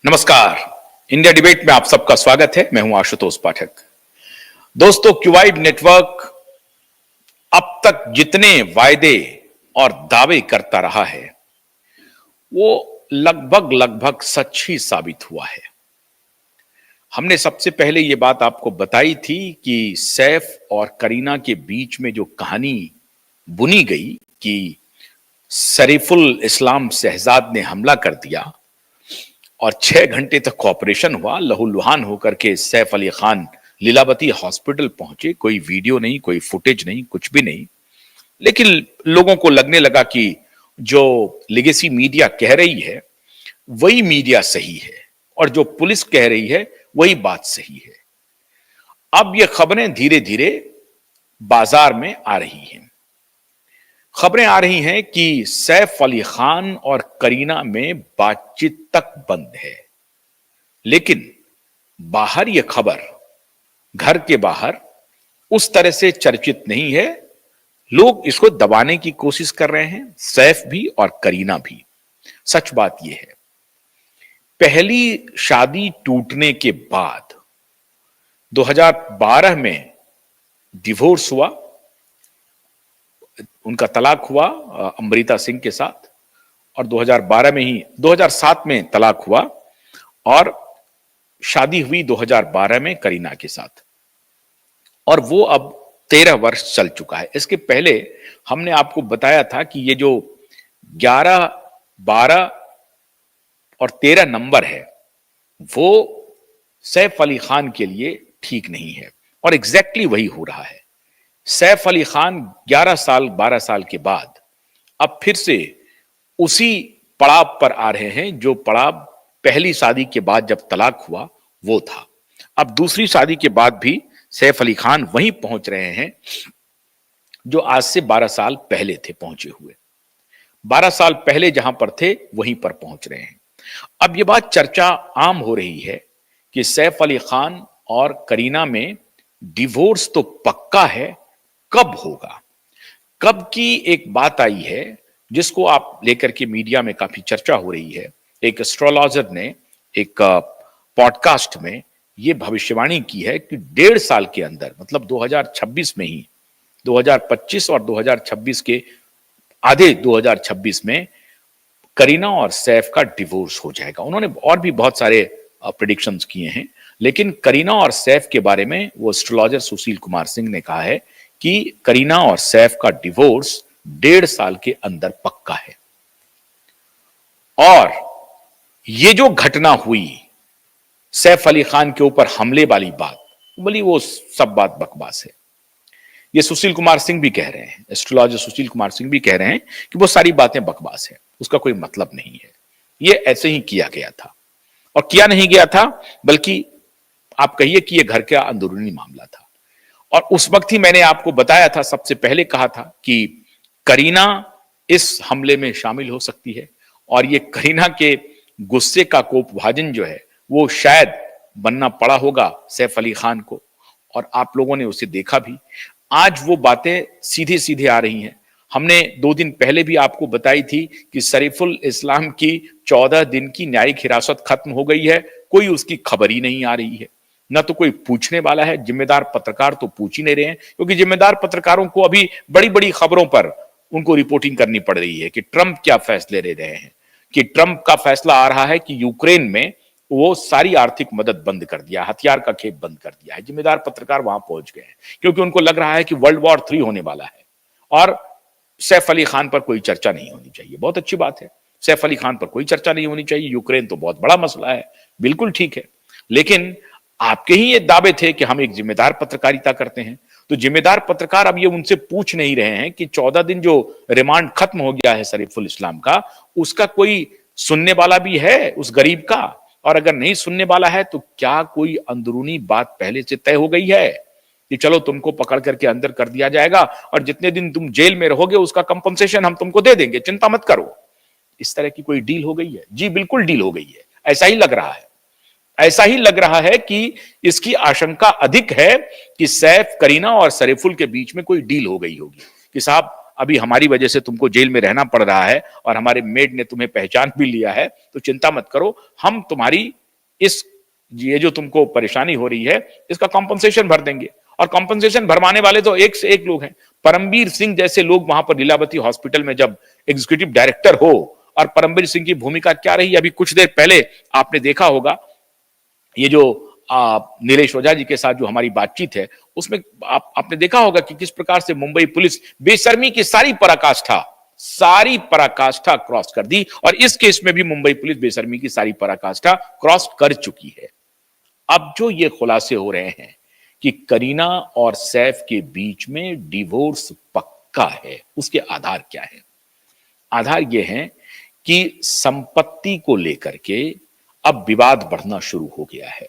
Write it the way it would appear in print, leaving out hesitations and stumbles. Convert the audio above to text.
नमस्कार। India debate में आप सबका स्वागत है। मैं हूं आशुतोष पाठक। दोस्तों, क्यूवाइड नेटवर्क अब तक जितने वायदे और दावे करता रहा है वो लगभग लगभग सच ही साबित हुआ है। हमने सबसे पहले ये बात आपको बताई थी कि सैफ और करीना के बीच में जो कहानी बुनी गई कि शरीफुल इस्लाम शहजाद ने हमला कर दिया और 6 घंटे तक ऑपरेशन हुआ, लहूलुहान होकर के सैफ अली खान लीलावती हॉस्पिटल पहुंचे। कोई वीडियो नहीं, कोई फुटेज नहीं, कुछ भी नहीं। लेकिन लोगों को लगने लगा कि जो लेगेसी मीडिया कह रही है वही मीडिया सही है और जो पुलिस कह रही है वही बात सही है। अब ये खबरें धीरे धीरे बाजार में आ रही हैं। खबरें आ रही हैं कि सैफ अली खान और करीना में बातचीत तक बंद है, लेकिन बाहर यह खबर, घर के बाहर उस तरह से चर्चित नहीं है। लोग इसको दबाने की कोशिश कर रहे हैं, सैफ भी और करीना भी। सच बात यह है, पहली शादी टूटने के बाद 2012 में डिवोर्स हुआ, उनका तलाक हुआ अमृता सिंह के साथ, और 2012 में ही 2007 में तलाक हुआ और शादी हुई 2012 में करीना के साथ, और वो अब 13 वर्ष चल चुका है। इसके पहले हमने आपको बताया था कि ये जो 11, 12 और 13 नंबर है वो सैफ अली खान के लिए ठीक नहीं है, और एग्जैक्टली वही हो रहा है। सैफ अली खान 11 साल 12 साल के बाद अब फिर से उसी पड़ाव पर आ रहे हैं जो पड़ाव पहली शादी के बाद जब तलाक हुआ वो था। अब दूसरी शादी के बाद भी सैफ अली खान वहीं पहुंच रहे हैं जो आज से 12 साल पहले थे पहुंचे हुए। 12 साल पहले जहां पर थे वहीं पर पहुंच रहे हैं। अब यह बात चर्चा आम हो रही है कि सैफ अली खान और करीना में डिवोर्स तो पक्का है, कब होगा, कब की एक बात आई है जिसको आप लेकर के मीडिया में काफी चर्चा हो रही है। एक एस्ट्रोलॉजर ने एक पॉडकास्ट में यह भविष्यवाणी की है कि 1.5 साल के अंदर, मतलब 2026 में ही, 2025 और 2026 के आधे 2026 में करीना और सैफ का डिवोर्स हो जाएगा। उन्होंने और भी बहुत सारे प्रेडिक्शंस किए हैं, लेकिन करीना और सैफ के बारे में वो एस्ट्रोलॉजर सुशील कुमार सिंह ने कहा है कि करीना और सैफ का डिवोर्स 1.5 साल के अंदर पक्का है। और ये जो घटना हुई सैफ अली खान के ऊपर हमले वाली बात, बोली वो सब बात बकवास है। ये सुशील कुमार सिंह भी कह रहे हैं, एस्ट्रोलॉजर सुशील कुमार सिंह भी कह रहे हैं कि वो सारी बातें बकवास है, उसका कोई मतलब नहीं है, ये ऐसे ही किया गया था। और किया नहीं गया था, बल्कि आप कहिए कि ये घर का अंदरूनी मामला था। और उस वक्त ही मैंने आपको बताया था, सबसे पहले कहा था कि करीना इस हमले में शामिल हो सकती है, और ये करीना के गुस्से का कोपभाजन जो है वो शायद बनना पड़ा होगा सैफ अली खान को, और आप लोगों ने उसे देखा भी। आज वो बातें सीधे सीधे आ रही हैं। हमने 2 दिन पहले भी आपको बताई थी कि शरीफुल इस्लाम की 14 दिन की न्यायिक हिरासत खत्म हो गई है, कोई उसकी खबर ही नहीं आ रही है, ना तो कोई पूछने वाला है। जिम्मेदार पत्रकार तो पूछ ही नहीं रहे हैं, क्योंकि जिम्मेदार पत्रकारों को अभी बड़ी बड़ी खबरों पर उनको रिपोर्टिंग करनी पड़ रही है कि ट्रंप क्या फैसले ले रहे हैं, कि ट्रंप का फैसला आ रहा है कि यूक्रेन में वो सारी आर्थिक मदद बंद कर दिया, हथियार का खेप बंद कर दिया है। जिम्मेदार पत्रकार वहां पहुंच गए हैं क्योंकि उनको लग रहा है कि वर्ल्ड वॉर 3 होने वाला है, और सैफ अली खान पर कोई चर्चा नहीं होनी चाहिए। बहुत अच्छी बात है, सैफ अली खान पर कोई चर्चा नहीं होनी चाहिए। यूक्रेन तो बहुत बड़ा मसला है, बिल्कुल ठीक है, लेकिन आपके ही ये दावे थे कि हम एक जिम्मेदार पत्रकारिता करते हैं। तो जिम्मेदार पत्रकार अब ये उनसे पूछ नहीं रहे हैं कि 14 दिन जो रिमांड खत्म हो गया है शरीफुल इस्लाम का, उसका कोई सुनने वाला भी है उस गरीब का? और अगर नहीं सुनने वाला है तो क्या कोई अंदरूनी बात पहले से तय हो गई है कि चलो तुमको पकड़ करके अंदर कर दिया जाएगा और जितने दिन तुम जेल में रहोगे उसका कंपनसेशन हम तुमको दे देंगे, चिंता मत करो? इस तरह की कोई डील हो गई है? जी बिल्कुल डील हो गई है, ऐसा ही लग रहा है। ऐसा ही लग रहा है कि इसकी आशंका अधिक है कि सैफ, करीना और शरीफुल के बीच में कोई डील हो गई होगी कि साहब अभी हमारी वजह से तुमको जेल में रहना पड़ रहा है और हमारे मेड ने तुम्हें पहचान भी लिया है, तो चिंता मत करो, हम तुम्हारी इस ये जो तुमको परेशानी हो रही है इसका कॉम्पनसेशन भर देंगे। और कॉम्पनसेशन भरवाने वाले तो एक से एक लोग हैं। परमवीर सिंह जैसे लोग वहां पर लीलावती हॉस्पिटल में जब एग्जीक्यूटिव डायरेक्टर हो, और परमवीर सिंह की भूमिका क्या रही, अभी कुछ देर पहले आपने देखा होगा, ये जो नीलेश ओझा जी के साथ जो हमारी बातचीत है उसमें आपने देखा होगा कि किस प्रकार से मुंबई पुलिस बेशर्मी की सारी पराकाष्ठा क्रॉस कर दी, और इस केस में भी मुंबई पुलिस बेशर्मी की सारी पराकाष्ठा क्रॉस कर चुकी है। अब जो ये खुलासे हो रहे हैं कि करीना और सैफ के बीच में डिवोर्स पक्का है, उसके आधार क्या है? आधार ये है कि संपत्ति को लेकर के अब विवाद बढ़ना शुरू हो गया है।